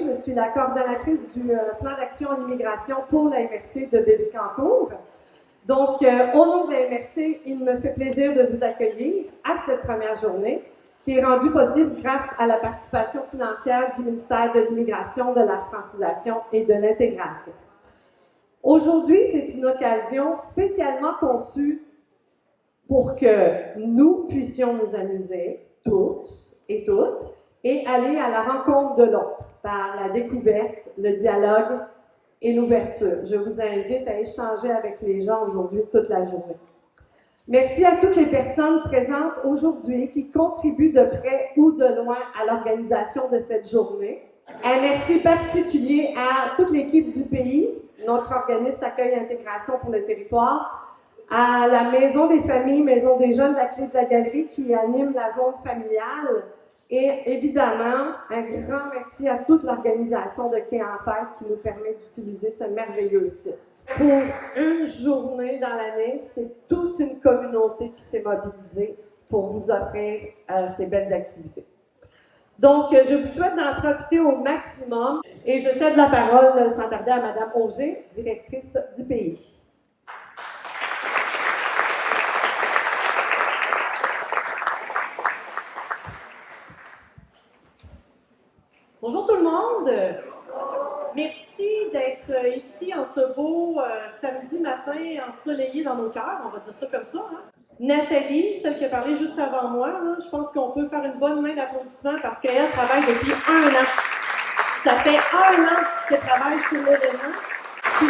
je suis la coordonnatrice du plan d'action en immigration pour la MRC de Bécancour. Donc, au nom de la MRC, il me fait plaisir de vous accueillir à cette première journée qui est rendue possible grâce à la participation financière du ministère de l'Immigration, de la francisation et de l'intégration. Aujourd'hui, c'est une occasion spécialement conçue pour que nous puissions nous amuser, tous et toutes, et aller à la rencontre de l'autre par la découverte, le dialogue et l'ouverture. Je vous invite à échanger avec les gens aujourd'hui toute la journée. Merci à toutes les personnes présentes aujourd'hui qui contribuent de près ou de loin à l'organisation de cette journée. Un merci particulier à toute l'équipe du pays, notre organisme Accueil et Intégration pour le territoire, à la Maison des familles, Maison des jeunes de la Clé de la Galerie qui anime la zone familiale et évidemment, un grand merci à toute l'organisation de Quai en Fête qui nous permet d'utiliser ce merveilleux site. Pour une journée dans l'année, c'est toute une communauté qui s'est mobilisée pour vous offrir ces belles activités. Donc, je vous souhaite d'en profiter au maximum et je cède la parole sans tarder à Mme Auger, directrice du pays. Bonjour tout le monde! Merci d'être ici en ce beau samedi matin ensoleillé dans nos cœurs, on va dire ça comme ça. Hein? Nathalie, celle qui a parlé juste avant moi, là, je pense qu'on peut faire une bonne main d'applaudissements parce qu'elle travaille depuis 1 an. Ça fait 1 an qu'elle travaille sur l'événement. Il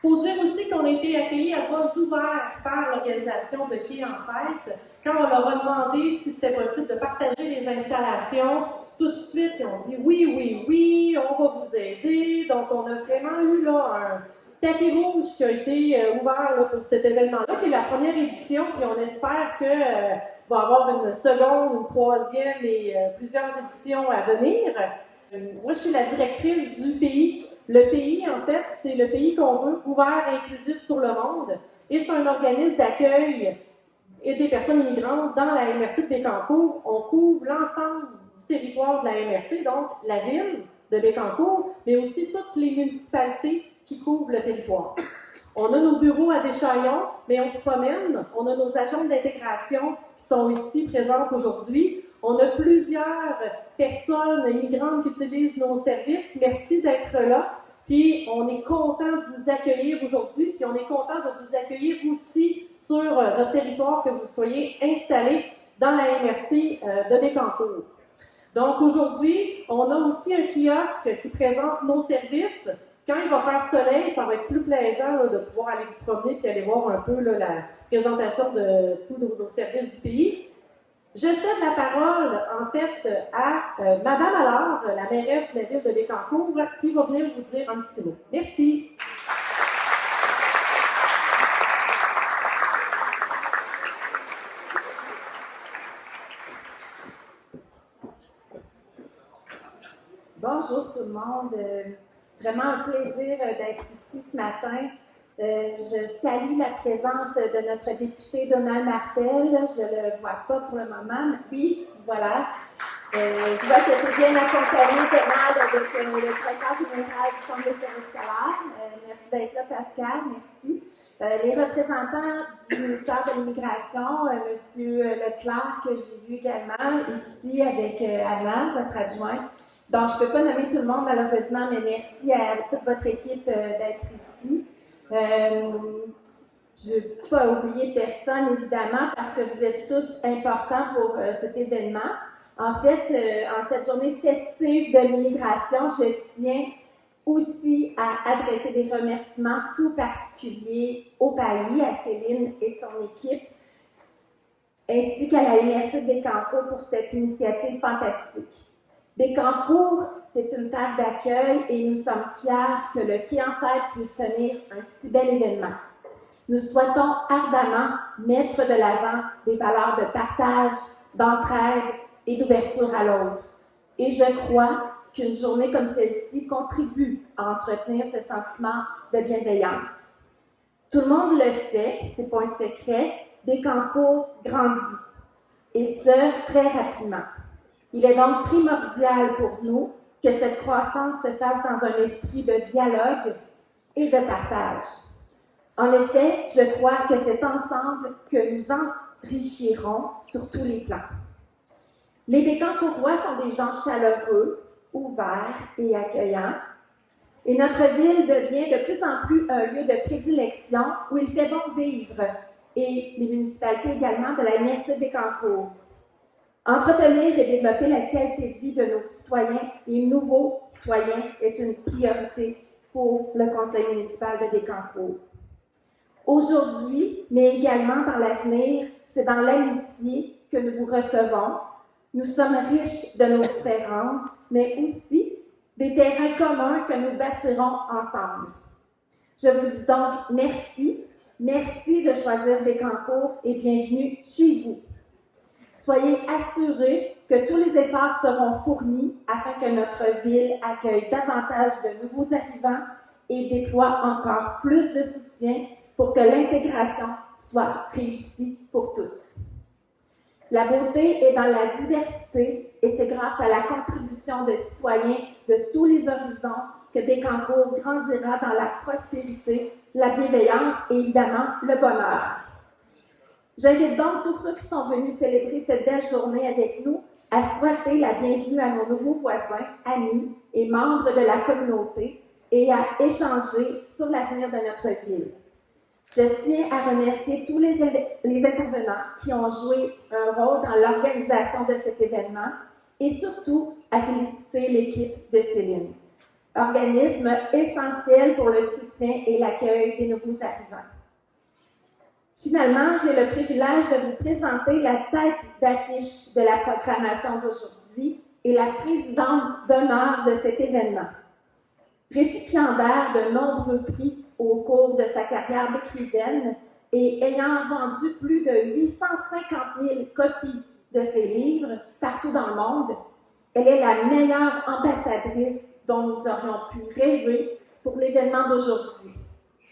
faut dire aussi qu'on a été accueillis à bras ouverts par l'organisation de Quai en Fête. Quand on leur a demandé si c'était possible de partager les installations, tout de suite, ils ont dit oui, on va vous aider. Donc, on a vraiment eu là un tapis rouge qui a été ouvert là, pour cet événement-là, qui est la première édition, puis on espère qu'il va y avoir une seconde, une troisième et plusieurs éditions à venir. Moi, je suis la directrice du pays. Le pays, en fait, c'est le pays qu'on veut, ouvert, inclusif sur le monde. Et c'est un organisme d'accueil et des personnes immigrantes dans la MRC de Bécancour. On couvre l'ensemble du territoire de la MRC, donc la ville de Bécancour, mais aussi toutes les municipalités qui couvrent le territoire. On a nos bureaux à Deschaillons, mais on se promène. On a nos agents d'intégration qui sont ici présentes aujourd'hui. On a plusieurs personnes immigrantes qui utilisent nos services. Merci d'être là. Puis, on est content de vous accueillir aujourd'hui. Puis, on est content de vous accueillir aussi sur notre territoire, que vous soyez installés dans la MRC de Bécancour. Donc, aujourd'hui, on a aussi un kiosque qui présente nos services. Quand il va faire soleil, ça va être plus plaisant là, de pouvoir aller vous promener puis aller voir un peu là, la présentation de tous nos services du pays. Je cède la parole, en fait, à Madame Allard, la mairesse de la ville de Bécancour, qui va venir vous dire un petit mot. Merci. Bonjour tout le monde. Vraiment un plaisir d'être ici ce matin. Je salue la présence de notre député Donald Martel. Je ne le vois pas pour le moment, mais oui, voilà. Je vois que tu es bien accompagné, Donald, avec le directeur général du Centre de services scolaires. Merci d'être là, Pascal. Merci. Les représentants du ministère de l'Immigration, M. Leclerc, que j'ai vu également ici avec Anna, votre adjointe. Donc, je ne peux pas nommer tout le monde, malheureusement, mais merci à toute votre équipe d'être ici. Je ne veux pas oublier personne, évidemment, parce que vous êtes tous importants pour cet événement. En fait, en cette journée festive de l'immigration, je tiens aussi à adresser des remerciements tout particuliers au pays, à Céline et son équipe, ainsi qu'à la MRC de Bécancour pour cette initiative fantastique. Bécancour, c'est une terre d'accueil et nous sommes fiers que le Quai en Fête puisse tenir un si bel événement. Nous souhaitons ardemment mettre de l'avant des valeurs de partage, d'entraide et d'ouverture à l'autre. Et je crois qu'une journée comme celle-ci contribue à entretenir ce sentiment de bienveillance. Tout le monde le sait, c'est pas un secret, Bécancour grandit, et ce, très rapidement. Il est donc primordial pour nous que cette croissance se fasse dans un esprit de dialogue et de partage. En effet, je crois que c'est ensemble que nous enrichirons sur tous les plans. Les Bécancourrois sont des gens chaleureux, ouverts et accueillants. Et notre ville devient de plus en plus un lieu de prédilection où il fait bon vivre, et les municipalités également de la MRC de Bécancour. Entretenir et développer la qualité de vie de nos citoyens et nouveaux citoyens est une priorité pour le conseil municipal de Bécancour. Aujourd'hui, mais également dans l'avenir, c'est dans l'amitié que nous vous recevons. Nous sommes riches de nos différences, mais aussi des terrains communs que nous bâtirons ensemble. Je vous dis donc merci. Merci de choisir Bécancour et bienvenue chez vous. Soyez assurés que tous les efforts seront fournis afin que notre ville accueille davantage de nouveaux arrivants et déploie encore plus de soutien pour que l'intégration soit réussie pour tous. La beauté est dans la diversité et c'est grâce à la contribution de citoyens de tous les horizons que Bécancour grandira dans la prospérité, la bienveillance et évidemment le bonheur. J'invite donc tous ceux qui sont venus célébrer cette belle journée avec nous à souhaiter la bienvenue à nos nouveaux voisins, amis et membres de la communauté et à échanger sur l'avenir de notre ville. Je tiens à remercier tous les intervenants qui ont joué un rôle dans l'organisation de cet événement et surtout à féliciter l'équipe de Céline, organisme essentiel pour le soutien et l'accueil des nouveaux arrivants. Finalement, j'ai le privilège de vous présenter la tête d'affiche de la programmation d'aujourd'hui et la présidente d'honneur de cet événement. Récipiendaire de nombreux prix au cours de sa carrière d'écrivaine et ayant vendu plus de 850 000 copies de ses livres partout dans le monde, elle est la meilleure ambassadrice dont nous aurions pu rêver pour l'événement d'aujourd'hui.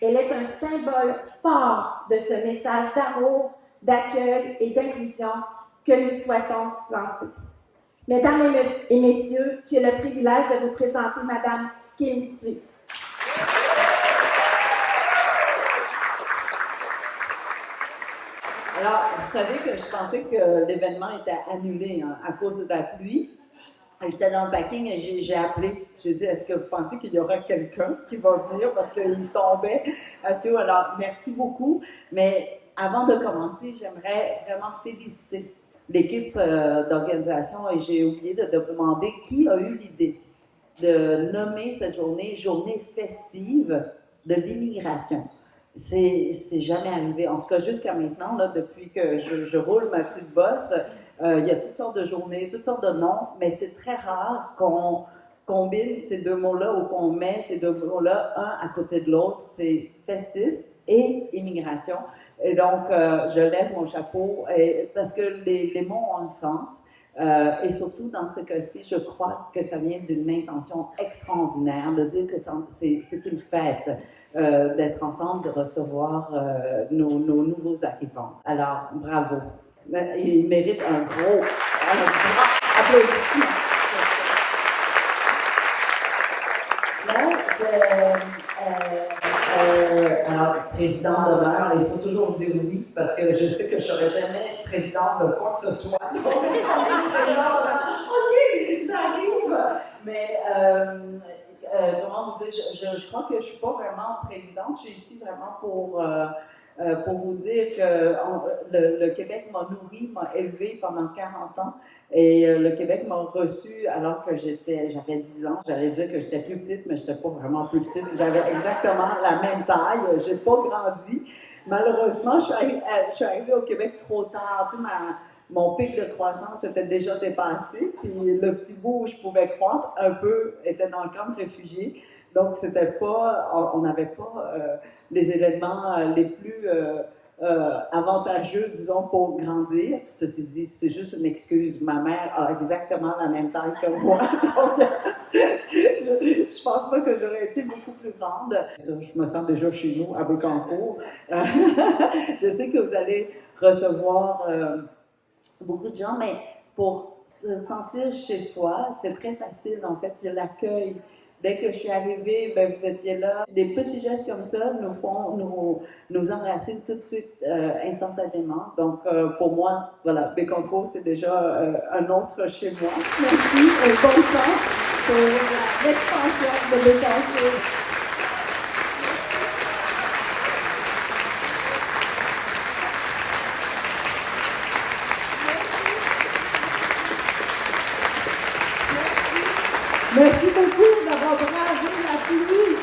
Elle est un symbole fort de ce message d'amour, d'accueil et d'inclusion que nous souhaitons lancer. Mesdames et messieurs, j'ai le privilège de vous présenter Madame Kim Thuy. Alors, vous savez que je pensais que l'événement était annulé à cause de la pluie. J'étais dans le parking et j'ai appelé. J'ai dit, est-ce que vous pensez qu'il y aura quelqu'un qui va venir parce qu'il tombait assez haut? Alors, merci beaucoup. Mais avant de commencer, j'aimerais vraiment féliciter l'équipe d'organisation et j'ai oublié de demander qui a eu l'idée de nommer cette journée festive de l'immigration. C'est jamais arrivé. En tout cas, jusqu'à maintenant, là, depuis que je roule ma petite bosse, il y a toutes sortes de journées, toutes sortes de noms, mais c'est très rare qu'on combine ces deux mots-là ou qu'on met ces deux mots-là un à côté de l'autre. C'est festif et immigration. Et donc, je lève mon chapeau parce que les mots ont un sens. Et surtout, dans ce cas-ci, je crois que ça vient d'une intention extraordinaire de dire que c'est une fête d'être ensemble, de recevoir nos nouveaux arrivants. Alors, bravo. Il mérite un grand applaudissement. Alors, président d'honneur, il faut toujours dire oui, parce que je sais que je ne serai jamais présidente de quoi que ce soit. OK, j'arrive. Mais, comment vous dire, je crois que je ne suis pas vraiment présidente, je suis ici vraiment pour vous dire que le Québec m'a nourri, m'a élevé pendant 40 ans et le Québec m'a reçu alors que j'avais 10 ans. J'allais dire que j'étais plus petite, mais je n'étais pas vraiment plus petite. J'avais exactement la même taille. Je n'ai pas grandi. Malheureusement, je suis arrivée au Québec trop tard. Tu sais, mon pic de croissance était déjà dépassé, puis le petit bout où je pouvais croître un peu était dans le camp de réfugiés. Donc, on n'avait pas les éléments les plus avantageux, disons, pour grandir. Ceci dit, c'est juste une excuse. Ma mère a exactement la même taille que moi. Donc, je pense pas que j'aurais été beaucoup plus grande. Je me sens déjà chez nous, à Bécancour. Je sais que vous allez recevoir beaucoup de gens, mais pour se sentir chez soi, c'est très facile, en fait, c'est l'accueil. Dès que je suis arrivée, ben, vous étiez là. Des petits gestes comme ça nous enraciner tout de suite, instantanément. Donc, pour moi, voilà, Bécancour, c'est déjà un autre chez moi. Merci et bonne chance pour l'expansion de Bécancour. Merci beaucoup d'avoir bravé la pluie.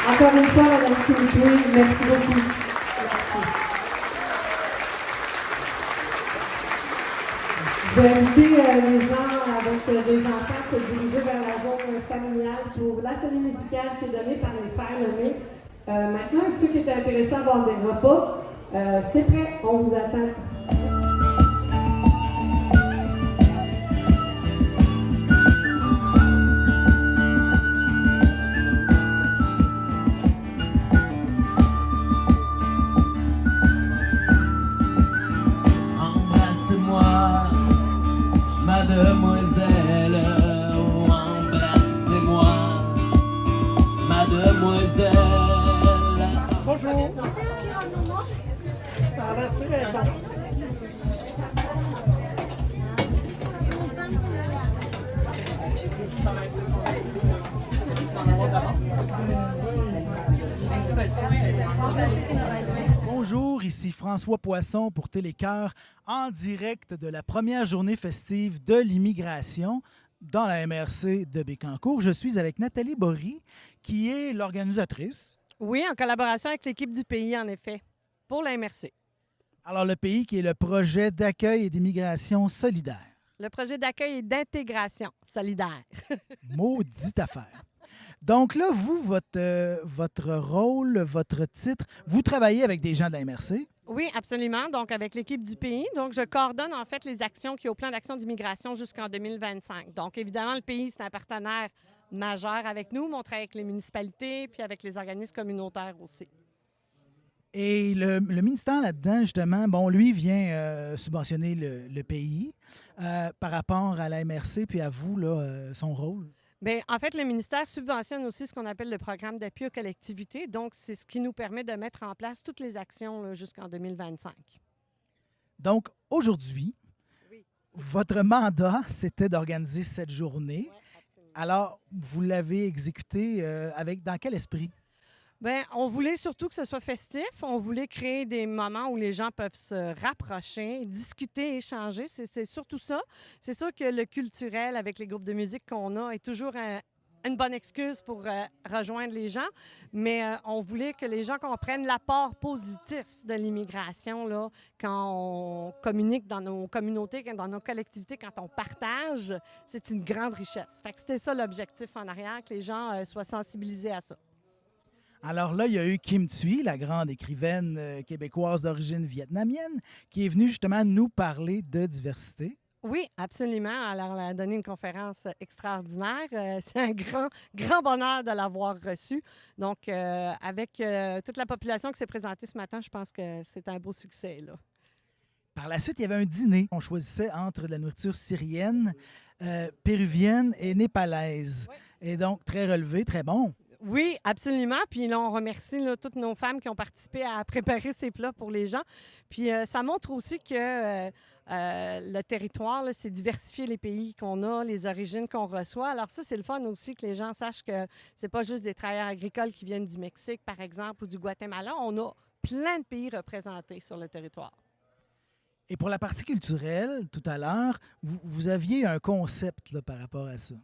Encore une fois, Madame Skilliqué, merci beaucoup. Merci. Je vais inviter les gens avec des enfants à se diriger vers la zone familiale pour l'atelier musical qui est donné par les frères Lemay. Maintenant, ceux qui étaient intéressés à avoir des repas, c'est prêt, on vous attend. Mademoiselle, oh, embrassez-moi, mademoiselle. Bonjour. Ça a l'air très bon. Bonjour, ici François Poisson pour Télécœur, en direct de la première journée festive de l'immigration dans la MRC de Bécancour. Je suis avec Nathalie Bory, qui est l'organisatrice. Oui, en collaboration avec l'équipe du pays, en effet, pour la MRC. Alors, le pays qui est le projet d'accueil et d'immigration solidaire. Le projet d'accueil et d'intégration solidaire. Maudite affaire. Donc là, vous, votre rôle, votre titre, vous travaillez avec des gens de la MRC? Oui, absolument. Donc, avec l'équipe du pays. Donc, je coordonne en fait les actions qui ont au plan d'action d'immigration jusqu'en 2025. Donc, évidemment, le pays, c'est un partenaire majeur avec nous, mais on travaille avec les municipalités puis avec les organismes communautaires aussi. Et le ministère là-dedans, justement, bon, lui vient subventionner le pays par rapport à la MRC puis à vous, là, son rôle. Bien, en fait, le ministère subventionne aussi ce qu'on appelle le programme d'appui aux collectivités. Donc, c'est ce qui nous permet de mettre en place toutes les actions là, jusqu'en 2025. Donc, aujourd'hui, Oui. votre mandat, c'était d'organiser cette journée. Oui, absolument. Alors, vous l'avez exécuté dans quel esprit? Bien, on voulait surtout que ce soit festif. On voulait créer des moments où les gens peuvent se rapprocher, discuter, échanger. C'est surtout ça. C'est sûr que le culturel avec les groupes de musique qu'on a est toujours une bonne excuse pour rejoindre les gens. Mais on voulait que les gens comprennent l'apport positif de l'immigration là, quand on communique dans nos communautés, dans nos collectivités, quand on partage. C'est une grande richesse. Fait que c'était ça l'objectif en arrière, que les gens soient sensibilisés à ça. Alors là, il y a eu Kim Thuy, la grande écrivaine québécoise d'origine vietnamienne, qui est venue justement nous parler de diversité. Oui, absolument. Alors, elle a donné une conférence extraordinaire. C'est un grand bonheur de l'avoir reçue. Donc, avec toute la population qui s'est présentée ce matin, je pense que c'est un beau succès, là. Par la suite, il y avait un dîner. On choisissait entre de la nourriture syrienne, péruvienne et népalaise. Oui. Et donc, très relevé, très bon. Oui, absolument. Puis là, on remercie là, toutes nos femmes qui ont participé à préparer ces plats pour les gens. Puis ça montre aussi que le territoire, là, c'est diversifier les pays qu'on a, les origines qu'on reçoit. Alors ça, c'est le fun aussi que les gens sachent que c'est pas juste des travailleurs agricoles qui viennent du Mexique, par exemple, ou du Guatemala. On a plein de pays représentés sur le territoire. Et pour la partie culturelle, tout à l'heure, vous aviez un concept là, par rapport à ça.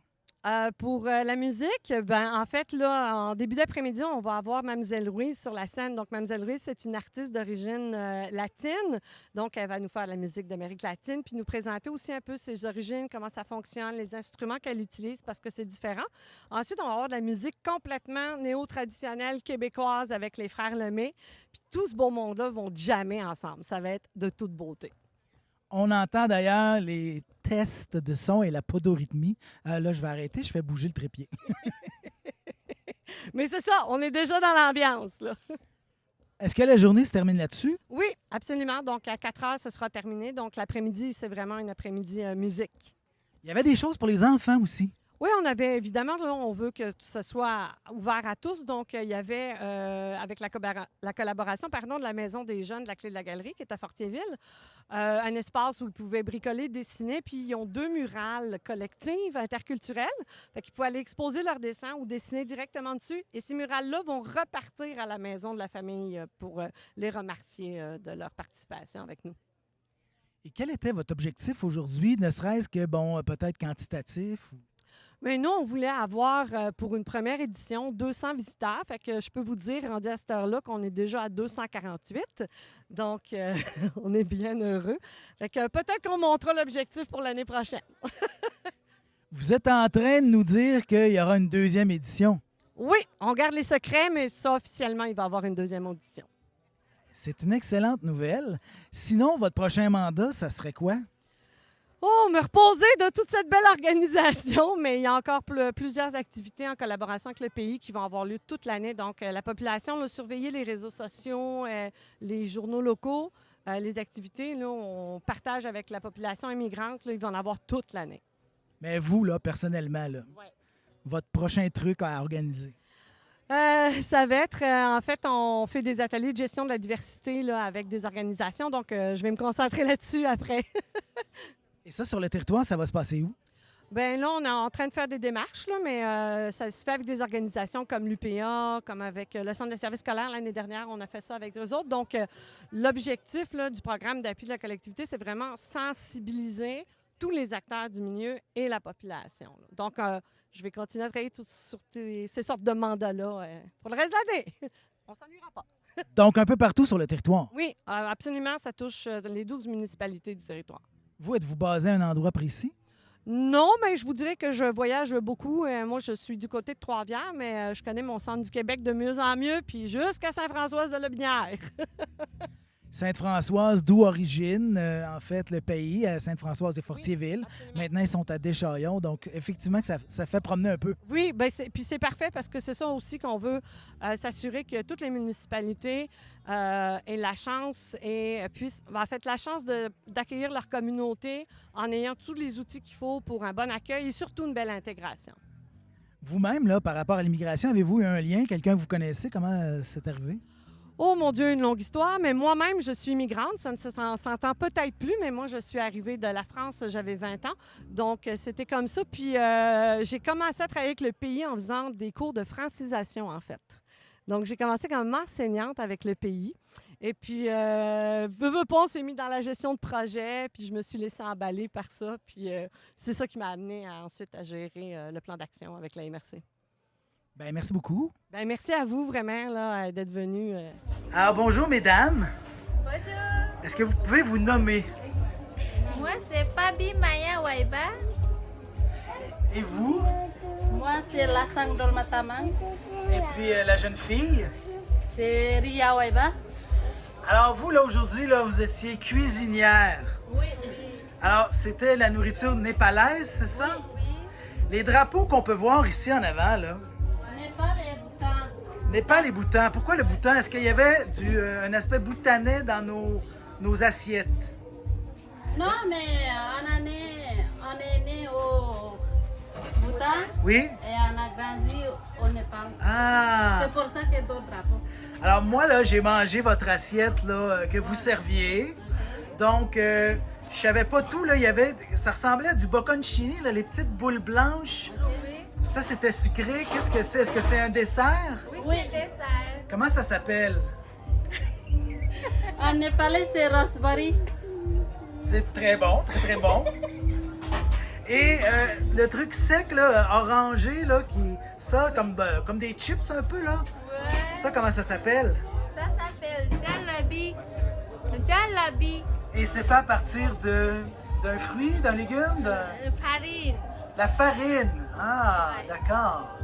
Pour la musique, ben, en fait, là, en début d'après-midi, on va avoir Mlle Louise sur la scène. Donc, Mlle Louise, c'est une artiste d'origine latine. Donc, elle va nous faire de la musique d'Amérique latine, puis nous présenter aussi un peu ses origines, comment ça fonctionne, les instruments qu'elle utilise, parce que c'est différent. Ensuite, on va avoir de la musique complètement néo-traditionnelle québécoise avec les frères Lemay. Puis tout ce beau monde-là vont jammer ensemble. Ça va être de toute beauté. On entend d'ailleurs les tests de son et la podorythmie. Là, je vais arrêter, je fais bouger le trépied. Mais c'est ça, on est déjà dans l'ambiance, là. Est-ce que la journée se termine là-dessus? Oui, absolument. Donc, à 4 heures, ce sera terminé. Donc, l'après-midi, c'est vraiment une après-midi musique. Il y avait des choses pour les enfants aussi. Oui, on avait évidemment, là, on veut que ce soit ouvert à tous. Donc, il y avait, avec la collaboration de la Maison des jeunes de la Clé de la Galerie, qui est à Fortierville, un espace où ils pouvaient bricoler, dessiner. Puis, ils ont 2 murales collectives, interculturelles. Fait qu'ils pouvaient aller exposer leurs dessins ou dessiner directement dessus. Et ces murales-là vont repartir à la maison de la famille pour les remercier de leur participation avec nous. Et quel était votre objectif aujourd'hui, ne serait-ce que, bon, peut-être quantitatif? Mais nous, on voulait avoir, pour une première édition, 200 visiteurs. Fait que je peux vous dire, rendu à cette heure-là, qu'on est déjà à 248. Donc, on est bien heureux. Fait que peut-être qu'on montrera l'objectif pour l'année prochaine. Vous êtes en train de nous dire qu'il y aura une deuxième édition. Oui, on garde les secrets, mais ça, officiellement, il va y avoir une deuxième audition. C'est une excellente nouvelle. Sinon, votre prochain mandat, ça serait quoi? Oh, me reposer de toute cette belle organisation, mais il y a encore plusieurs activités en collaboration avec le pays qui vont avoir lieu toute l'année. Donc, la population, là, surveiller les réseaux sociaux, les journaux locaux, les activités, là, on partage avec la population immigrante, là, ils vont en avoir toute l'année. Mais vous, là, personnellement, là, Ouais. votre prochain truc à organiser? Ça va être, en fait, on fait des ateliers de gestion de la diversité là, avec des organisations, donc je vais me concentrer là-dessus après. Et ça, sur le territoire, ça va se passer où? Bien là, on est en train de faire des démarches, là, mais ça se fait avec des organisations comme l'UPA, comme avec le Centre de services scolaires. L'année dernière, on a fait ça avec eux autres. Donc, l'objectif là, du programme d'appui de la collectivité, c'est vraiment sensibiliser tous les acteurs du milieu et la population. Là. Donc, je vais continuer à travailler sur ces sortes de mandats-là pour le reste de l'année. On s'ennuiera pas. Donc, un peu partout sur le territoire. Oui, absolument, ça touche les 12 municipalités du territoire. Vous, êtes-vous basé à un endroit précis? Non, mais je vous dirais que je voyage beaucoup. Moi, je suis du côté de Trois-Rivières, mais je connais mon centre du Québec de mieux en mieux, puis jusqu'à Sainte-Françoise-de-Lotbinière. Sainte-Françoise, d'où origine, en fait, le pays, Sainte-Françoise et Fortierville. Absolument. Maintenant, ils sont à Deschaillons, donc effectivement, que ça fait promener un peu. Oui, ben puis c'est parfait parce que c'est ça aussi qu'on veut s'assurer que toutes les municipalités aient la chance et puissent, en fait, la chance d'accueillir leur communauté en ayant tous les outils qu'il faut pour un bon accueil et surtout une belle intégration. Vous-même, là, par rapport à l'immigration, avez-vous eu un lien, quelqu'un que vous connaissez? Comment c'est arrivé? Oh mon Dieu, une longue histoire, mais moi-même, je suis immigrante. Ça ne s'entend peut-être plus, mais moi, je suis arrivée de la France, j'avais 20 ans. Donc, c'était comme ça. Puis, j'ai commencé à travailler avec le pays en faisant des cours de francisation, en fait. Donc, j'ai commencé comme enseignante avec le pays. Et puis, veux pas, on s'est mis dans la gestion de projet, puis je me suis laissée emballer par ça. Puis, c'est ça qui m'a amenée ensuite à gérer le plan d'action avec la MRC. Bien, merci beaucoup. Bien, merci à vous, vraiment, là, d'être venus. Alors, bonjour, mesdames. Bonjour, Est-ce que vous pouvez vous nommer? moi c'est Fabi Maya Waiba. Et vous? Moi c'est Lasang Dolmatamang. Et puis, la jeune fille? C'est Ria Waiba. Alors, vous, là, aujourd'hui, là, vous étiez cuisinière. Oui, Alors, c'était la nourriture népalaise, c'est ça? oui. Les drapeaux qu'on peut voir ici en avant, là. Népal et Bhoutan. Népal et Bhoutan. Pourquoi le Bhoutan? Est-ce qu'il y avait un aspect bhoutanais dans nos assiettes? Non, mais on est né au Bhoutan Oui? et on a grandi au Népal. Ah! C'est pour ça qu'il y a d'autres drapeaux. Alors moi, là, j'ai mangé votre assiette là, que vous serviez. Donc, je savais pas tout. Là, ça ressemblait à du bocconcini, là, les petites boules blanches. Oui, Ça, c'était sucré. Qu'est-ce que c'est? Est-ce que c'est un dessert? oui. C'est dessert. Comment ça s'appelle? En népalais c'est raspberry. C'est très bon, très, très bon. Et le truc sec, là, orangé, là, ça, comme des chips un peu, là. Ouais. Ça, comment ça s'appelle? Ça s'appelle jalabi. Jalabi. Et c'est fait à partir d'un fruit, d'un légume, Farine. la farine. Ah, d'accord.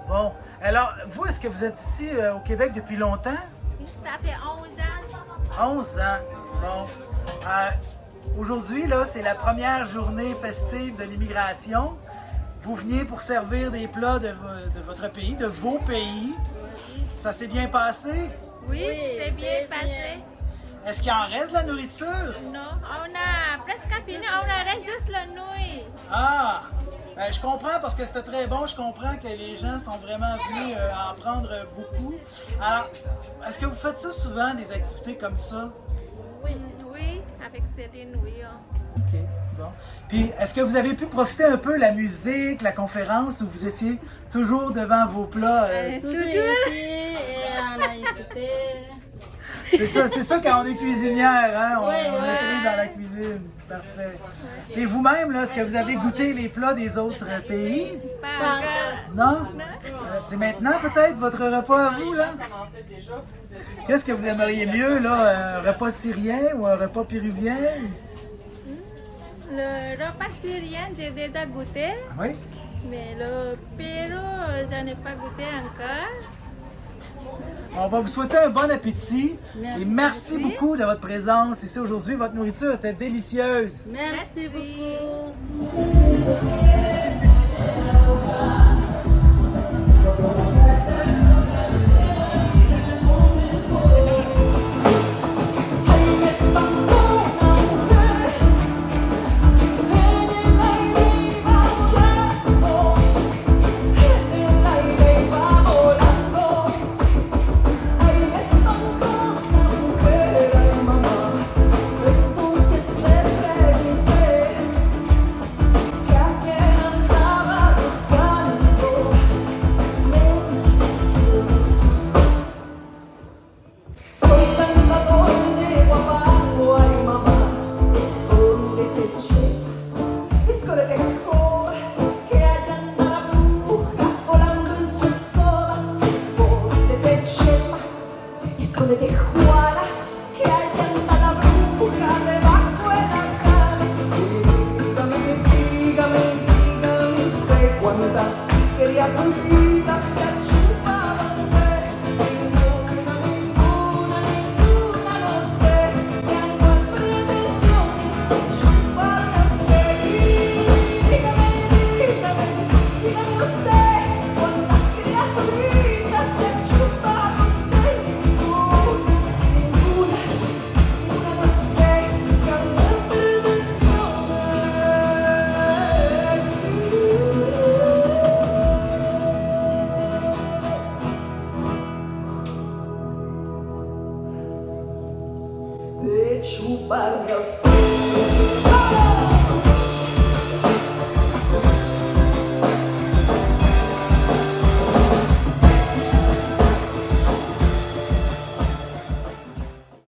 Bon. Alors, vous, est-ce que vous êtes ici au Québec depuis longtemps? Ça fait 11 ans. 11 ans. Bon. Aujourd'hui, là, c'est la première journée festive de l'immigration. Vous veniez pour servir des plats de votre pays, de vos pays. Ça s'est bien passé? Oui, c'est bien passé. Est-ce qu'il en reste de la nourriture? Non, on a presque fini, on reste juste la nuit. Ah! Ben, je comprends parce que c'était très bon. Je comprends que les gens sont vraiment venus en prendre beaucoup. Alors, est-ce que vous faites ça souvent, des activités comme ça? Oui, oui, avec Céline, oui. OK, bon. Puis, est-ce que vous avez pu profiter un peu de la musique, la conférence, ou vous étiez toujours devant vos plats? Toujours ici et on a écouté. C'est ça quand on est cuisinière, hein? On est pris dans la cuisine. Parfait. Et vous-même, là, est-ce que vous avez goûté les plats des autres pays? Pas encore. Non? C'est maintenant peut-être votre repas à vous, là? Qu'est-ce que vous aimeriez mieux, là? Un repas syrien ou un repas péruvien? Le repas syrien, j'ai déjà goûté, Oui? mais le Pérou, je n'ai pas goûté encore. On va vous souhaiter un bon appétit. Et merci beaucoup de votre présence ici aujourd'hui. Votre nourriture était délicieuse. Merci beaucoup. Escondete